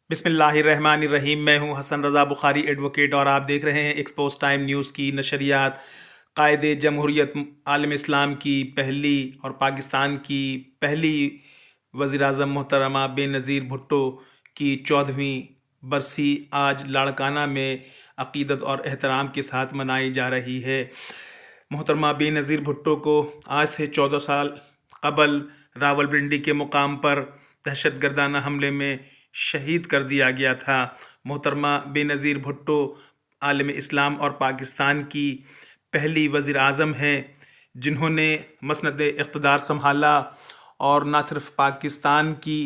बिस्मिल्लाहिर्रहमानिर्रहीम। मैं हूं हसन रज़ा बुखारी एडवोकेट और आप देख रहे हैं एक्सपोज टाइम न्यूज़ की नशरियात। कायदे जमहूरियत आलम इस्लाम की पहली और पाकिस्तान की पहली वज़ीर आज़म मोहतरमा बेनज़ीर भुट्टो की 14वीं बरसी आज लाड़काना में अक़ीदत और एहतराम के साथ मनाई जा रही है। मोहतरमा बेनज़ीर भुट्टो को आज से 14 साल कबल रावलपिंडी के मुकाम पर दहशतगर्दाना हमले में शहीद कर दिया गया था। मोहतरमा बेनज़ीर भुट्टो आलम इस्लाम और पाकिस्तान की पहली वज़ीर आज़म हैं जिन्होंने मसनद इक़्तिदार संभाला और न सिर्फ पाकिस्तान की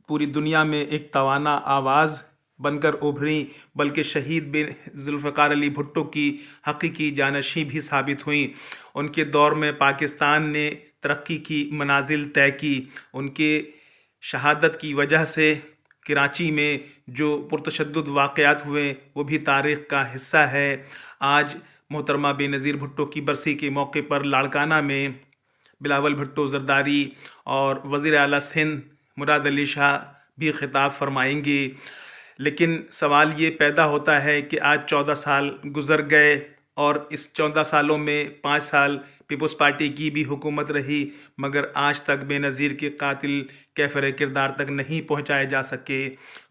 पूरी दुनिया में एक तवाना आवाज़ बनकर उभरी बल्कि शहीद ज़ुल्फ़िकार अली भुट्टो की हकीकी जानशी भी साबित हुई। उनके दौर में पाकिस्तान ने तरक्की की मनाजिल तय की। उनके शहादत की वजह से कराची में जो पुरतशद्दुद वाक़यात हुए वो भी तारीख़ का हिस्सा है। आज मोहतरमा बेनज़ीर भुट्टो की बरसी के मौके पर लाड़काना में बिलावल भुट्टो ज़रदारी और वज़ीर आला सिंध मुराद अली शाह भी ख़िताब फरमाएंगे। लेकिन सवाल ये पैदा होता है कि आज 14 साल गुज़र गए और इस 14 सालों में 5 साल पीपल्स पार्टी की भी हुकूमत रही, मगर आज तक बेनज़ीर के कातिल कैफ़र किरदार तक नहीं पहुँचाए जा सके।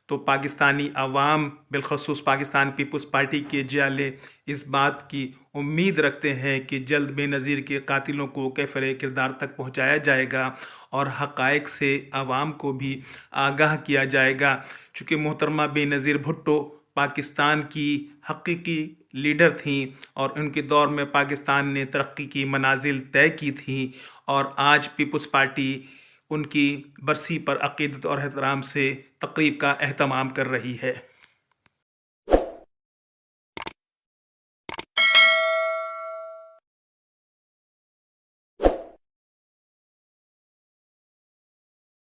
तो पाकिस्तानी अवाम बिलखसूस पाकिस्तान पीपल्स पार्टी के जाले इस बात की उम्मीद रखते हैं कि जल्द बेनज़ीर के कातिलों को कैफ़र किरदार तक पहुँचाया जाएगा और हक़ाइक़ से अवाम को भी आगाह किया जाएगा। चूँकि मोहतरमा बेनज़ीर भुट्टो पाकिस्तान की हकीकी लीडर थीं और उनके दौर में पाकिस्तान ने तरक्की की मनाजिल तय की थी और आज पीपल्स पार्टी उनकी बरसी पर अक़ीदत और एहतराम से तक़रीब का एहतमाम कर रही है।